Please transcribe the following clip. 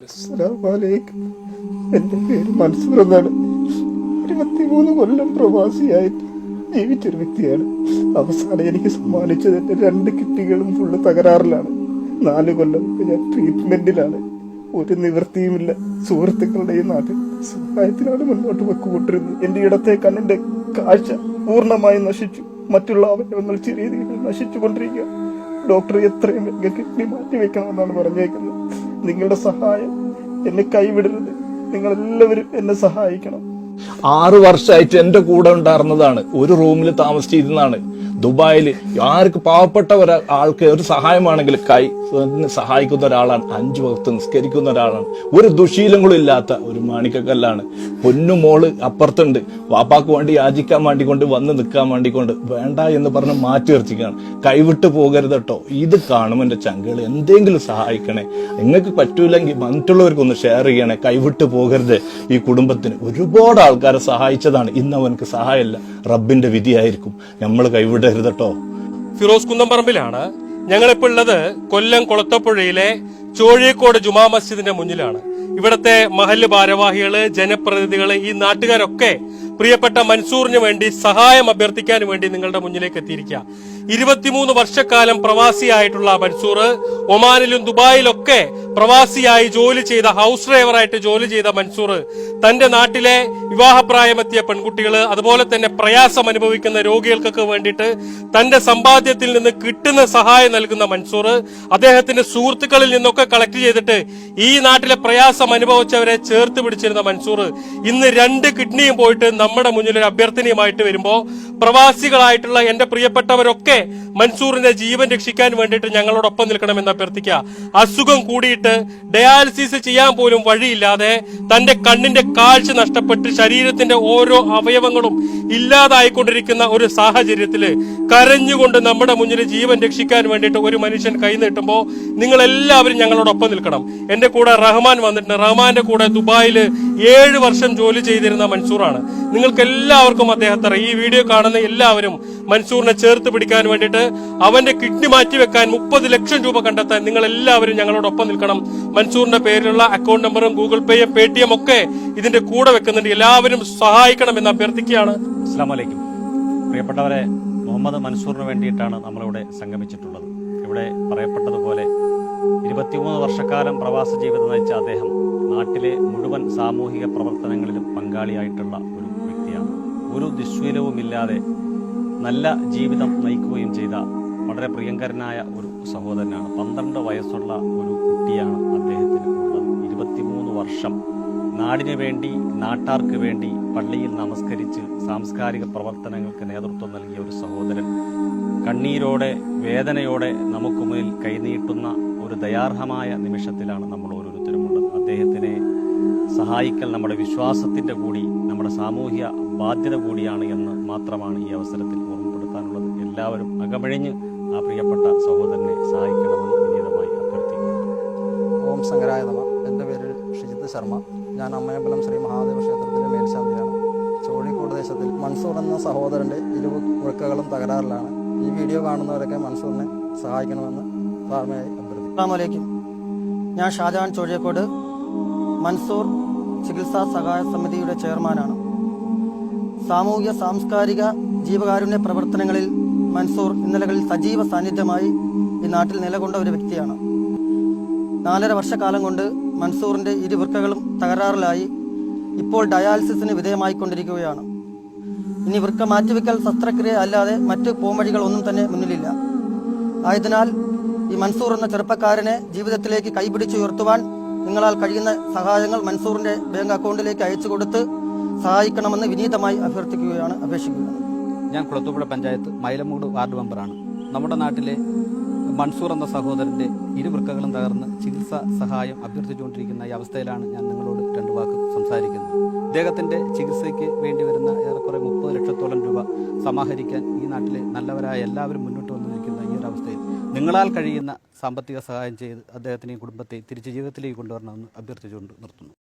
അസ്സലാമലൈക്കും. എൻ്റെ പേര് മൻസൂർ എന്നാണ്. 23 കൊല്ലം പ്രവാസിയായിട്ട് ജീവിച്ചൊരു വ്യക്തിയാണ്. അവസാനം എനിക്ക് സമ്മാനിച്ചത് എൻ്റെ 2 കിഡ്നികളും ഫുള്ള് തകരാറിലാണ്. 4 കൊല്ലം ഞാൻ ട്രീറ്റ്മെന്റിലാണ്. ഒരു നിവൃത്തിയുമില്ല. സുഹൃത്തുക്കളുടെ ഈ നാട്ടിൽ സഹായത്തിനാണ് മുന്നോട്ട് വെക്കുകൊണ്ടിരുന്നത്. എൻ്റെ ഇടത്തെ കണ്ണിന്റെ കാഴ്ച പൂർണ്ണമായും നശിച്ചു. മറ്റുള്ള അവയവങ്ങൾ ചെറിയ രീതിയിൽ നശിച്ചുകൊണ്ടിരിക്കുക. ഡോക്ടർ എത്രയും വേഗം കിഡ്നി മാറ്റിവെക്കണമെന്നാണ് പറഞ്ഞേക്കുന്നത്. നിങ്ങളുടെ സഹായം എന്നെ കൈവിടരുത്. നിങ്ങളെല്ലാവരും എന്നെ സഹായിക്കണം. 6 വർഷമായിട്ട് എന്റെ കൂടെ ഉണ്ടായിരുന്നതാണ്. ഒരു റൂമിൽ താമസിച്ചിരുന്നാണ്. ദുബായിൽ ആർക്ക് പാവപ്പെട്ട ഒരാൾക്ക് ഒരു സഹായമാണെങ്കിൽ സഹായിക്കുന്ന ഒരാളാണ്. 5 വക്ത് നിസ്കരിക്കുന്ന ഒരാളാണ്. ഒരു ദുശീലങ്ങളും ഇല്ലാത്ത ഒരു മാണിക്കക്കല്ലാണ്. പൊന്നുമോള് അപ്പുറത്തുണ്ട്. വാപ്പാക്ക് വേണ്ടി യാചിക്കാൻ വേണ്ടിക്കൊണ്ട് വന്ന് നിൽക്കാൻ വേണ്ടിക്കൊണ്ട് വേണ്ട എന്ന് പറഞ്ഞ് മാറ്റി നിർത്തിക്കാണ്. കൈവിട്ട് പോകരുത് കേട്ടോ. ഇത് കാണും എന്റെ ചങ്കുകൾ, എന്തെങ്കിലും സഹായിക്കണേ. നിങ്ങൾക്ക് പറ്റൂലെങ്കിൽ മറ്റുള്ളവർക്കൊന്ന് ഷെയർ ചെയ്യണേ. കൈവിട്ട് പോകരുത്. ഈ കുടുംബത്തിന് ഒരുപാട് ആൾക്കാരെ സഹായിച്ചതാണ്. ഇന്ന് അവനക്ക് സഹായമില്ല. റബ്ബിന്റെ വിധിയായിരിക്കും. നമ്മൾ കൈവിടരുത് കേട്ടോ. ഫിറോസ് കുന്നംപറമ്പിലാണ്. ഞങ്ങളിപ്പോൾ ഉള്ളത് കൊല്ലം കൊളത്തപ്പുഴയിലെ ചോഴിക്കോട് ജുമാ മസ്ജിദിന്റെ മുന്നിലാണ്. ഇവിടത്തെ മഹല്ല് ഭാരവാഹികള്, ജനപ്രതിനിധികള്, ഈ നാട്ടുകാരൊക്കെ പ്രിയപ്പെട്ട മൻസൂറിന് വേണ്ടി സഹായം അഭ്യർത്ഥിക്കാൻ വേണ്ടി നിങ്ങളുടെ മുന്നിലേക്ക് എത്തിയിരിക്കുക. 23 വർഷക്കാലം പ്രവാസിയായിട്ടുള്ള മൻസൂർ ഒമാനിലും ദുബായിലൊക്കെ പ്രവാസിയായി ജോലി ചെയ്ത, ഹൗസ് ഡ്രൈവറായിട്ട് ജോലി ചെയ്ത മൻസൂർ തന്റെ നാട്ടിലെ വിവാഹപ്രായമെത്തിയ പെൺകുട്ടികള്, അതുപോലെ തന്നെ പ്രയാസം അനുഭവിക്കുന്ന രോഗികൾക്കൊക്കെ വേണ്ടിയിട്ട് തന്റെ സമ്പാദ്യത്തിൽ നിന്ന് കിട്ടുന്ന സഹായം നൽകുന്ന മൻസൂർ അദ്ദേഹത്തിന്റെ സുഹൃത്തുക്കളിൽ നിന്നൊക്കെ കളക്ട് ചെയ്തിട്ട് ഈ നാട്ടിലെ പ്രയാസം അനുഭവിച്ചവരെ ചേർത്ത് പിടിച്ചിരുന്ന മൻസൂർ ഇന്ന് 2 കിഡ്നിയും പോയിട്ട് നമ്മുടെ മുന്നിൽ ഒരു അഭ്യർത്ഥനയുമായിട്ട് വരുമ്പോ പ്രവാസികളായിട്ടുള്ള എന്റെ പ്രിയപ്പെട്ടവരൊക്കെ മൻസൂറിന്റെ ജീവൻ രക്ഷിക്കാൻ വേണ്ടിയിട്ട് ഞങ്ങളോടൊപ്പം നിൽക്കണമെന്ന് അഭ്യർത്ഥിക്കുക. അസുഖം കൂടിയിട്ട് ഡയാലിസിസ് ചെയ്യാൻ പോലും വഴിയില്ലാതെ തന്റെ കണ്ണിന്റെ കാഴ്ച നഷ്ടപ്പെട്ട് ശരീരത്തിന്റെ ഓരോ അവയവങ്ങളും ഇല്ലാതായിക്കൊണ്ടിരിക്കുന്ന ഒരു സാഹചര്യത്തില് കരഞ്ഞുകൊണ്ട് നമ്മുടെ മുന്നിൽ ജീവൻ രക്ഷിക്കാൻ വേണ്ടിയിട്ട് ഒരു മനുഷ്യൻ കൈ നീട്ടുമ്പോ നിങ്ങൾ എല്ലാവരും ഞങ്ങളോടൊപ്പം നിൽക്കണം. എന്റെ കൂടെ റഹ്മാൻ വന്നിട്ടുണ്ട്. റഹ്മാന്റെ കൂടെ ദുബായില് 7 വർഷം ജോലി ചെയ്തിരുന്ന മൻസൂറാണ്. നിങ്ങൾക്ക് എല്ലാവർക്കും അദ്ദേഹത്തെ ഈ വീഡിയോ കാണുന്ന എല്ലാവരും മൻസൂറിനെ ചേർത്ത് പിടിക്കാൻ വേണ്ടിയിട്ട് അവന്റെ കിഡ്നി മാറ്റിവെക്കാൻ 30 ലക്ഷം രൂപ കണ്ടെത്താൻ നിങ്ങൾ എല്ലാവരും ഞങ്ങളോടൊപ്പം നിൽക്കണം. മൻസൂറിന്റെ പേരിലുള്ള അക്കൗണ്ട് നമ്പറും ഗൂഗിൾ പേയും പേടിഎം ഒക്കെ ഇതിന്റെ കൂടെ വെക്കുന്നുണ്ട്. എല്ലാവരും സഹായിക്കണം എന്ന് അഭ്യർത്ഥിക്കുകയാണ്. അസ്സലാമു അലൈക്കും. പ്രിയപ്പെട്ടവരെ, മുഹമ്മദ് മൻസൂറിന് വേണ്ടിയിട്ടാണ് നമ്മളിവിടെ സംഗമിച്ചിട്ടുള്ളത്. ഇവിടെ പറയപ്പെട്ടതുപോലെ 23 വർഷക്കാലം പ്രവാസ ജീവിതം നയിച്ച അദ്ദേഹം നാട്ടിലെ മുഴുവൻ സാമൂഹിക പ്രവർത്തനങ്ങളിലും പങ്കാളിയായിട്ടുള്ള ഒരു വ്യക്തിയാണ്. ഒരു ദുശ്ശീലവുമില്ലാതെ നല്ല ജീവിതം നയിക്കുകയും ചെയ്ത വളരെ പ്രിയങ്കരനായ ഒരു സഹോദരനാണ്. 12 വയസ്സുള്ള ഒരു കുട്ടിയാണ് അദ്ദേഹത്തിന് ഉള്ളത്. 23 വർഷം നാടിനു വേണ്ടി, നാട്ടാർക്ക് വേണ്ടി പള്ളിയിൽ നമസ്കരിച്ച് സാംസ്കാരിക പ്രവർത്തനങ്ങൾക്ക് നേതൃത്വം നൽകിയ ഒരു സഹോദരൻ കണ്ണീരോടെ, വേദനയോടെ നമുക്ക് മുന്നിൽ കൈനീട്ടുന്ന ഒരു ദയാർഹമായ നിമിഷത്തിലാണ് നമ്മൾ ഓരോരുത്തരുമുള്ളത്. അദ്ദേഹത്തിനെ സഹായിക്കൽ നമ്മുടെ വിശ്വാസത്തിൻ്റെ കൂടി, നമ്മുടെ സാമൂഹ്യ ബാധ്യത കൂടിയാണ് എന്ന് മാത്രമാണ് ഈ അവസരത്തിൽ ഓർമ്മപ്പെടുത്താനുള്ളത്. എല്ലാവരും അകമഴിഞ്ഞ് ആ പ്രിയപ്പെട്ട സഹോദരനെ സഹായിക്കണമെന്ന് വിനീതമായി അഭ്യർത്ഥിക്കുന്നു. ഓം ശങ്കരായ നമഃ. എൻ്റെ പേര് ഷിജിത്ത് ശർമ്മ. ഞാൻ അമ്മയമ്പലം ശ്രീ മഹാദേവ ക്ഷേത്രത്തിലെ മേൽശാന്തിയാണ്. ചോഴിക്കോട് ദേശത്തിൽ മൻസൂർ എന്ന സഹോദരൻ്റെ 20 വൃക്കകളും തകരാറിലാണ്. ഈ വീഡിയോ കാണുന്നവരൊക്കെ മൻസൂറിനെ സഹായിക്കണമെന്ന് താഴ്മയായി അഭ്യർത്ഥിക്കുന്നു. അസ്സലാമു അലൈക്കും. ഞാൻ ഷാജഹാൻ ചോഴിക്കോട് മൻസൂർ ചികിത്സാ സഹായ സമിതിയുടെ ചെയർമാനാണ്. സാമൂഹിക, സാംസ്കാരിക, ജീവകാരുണ്യ പ്രവർത്തനങ്ങളിൽ മൻസൂർ ഇന്നലകളിൽ സജീവ സാന്നിധ്യമായി ഈ നാട്ടിൽ നിലകൊണ്ട ഒരു വ്യക്തിയാണ്. 4.5 വർഷക്കാലം കൊണ്ട് മൻസൂറിൻ്റെ 2 വൃക്കകളും തകരാറിലായി ഇപ്പോൾ ഡയാലിസിസിന് വിധേയമായിക്കൊണ്ടിരിക്കുകയാണ്. ഇനി വൃക്ക മാറ്റിവെക്കൽ ശസ്ത്രക്രിയ അല്ലാതെ മറ്റ് പോംവഴികളൊന്നും തന്നെ മുന്നിലില്ല. ആയതിനാൽ ഈ മൻസൂർ എന്ന ചെറുപ്പക്കാരനെ ജീവിതത്തിലേക്ക് കൈപിടിച്ചുയർത്തുവാൻ നിങ്ങളാൽ കഴിയുന്ന സഹായങ്ങൾ മൻസൂറിന്റെ ബാങ്ക് അക്കൗണ്ടിലേക്ക് അയച്ചു കൊടുത്ത് സഹായിക്കണമെന്ന് വിനീതമായി അപേക്ഷിക്കുകയാണ്. ഞാൻ കുളത്തൂപ്പുഴ പഞ്ചായത്ത് മൈലമൂട് വാർഡ് മെമ്പറാണ്. നമ്മുടെ നാട്ടിലെ മൻസൂർ എന്ന സഹോദരന്റെ 2 വൃക്കകളും തകർന്ന് ചികിത്സാ സഹായം അഭ്യർത്ഥിച്ചുകൊണ്ടിരിക്കുന്ന ഈ അവസ്ഥയിലാണ് ഞാൻ നിങ്ങളോട് 2 വാക്ക് സംസാരിക്കുന്നത്. ഇദ്ദേഹത്തിന്റെ ചികിത്സയ്ക്ക് വേണ്ടി വരുന്ന ഏറെക്കുറെ 30 ലക്ഷത്തോളം രൂപ സമാഹരിക്കാൻ ഈ നാട്ടിലെ നല്ലവരായ എല്ലാവരും മുന്നോട്ട് വന്നിരിക്കുന്ന ഈ ഒരു അവസ്ഥയിൽ നിങ്ങളാൽ കഴിയുന്ന സാമ്പത്തിക സഹായം ചെയ്ത് അദ്ദേഹത്തിനെയും കുടുംബത്തെ തിരിച്ച് ജീവിതത്തിലേക്ക് കൊണ്ടുവരണമെന്ന് അഭ്യർത്ഥിച്ചുകൊണ്ട് നിർത്തുന്നു.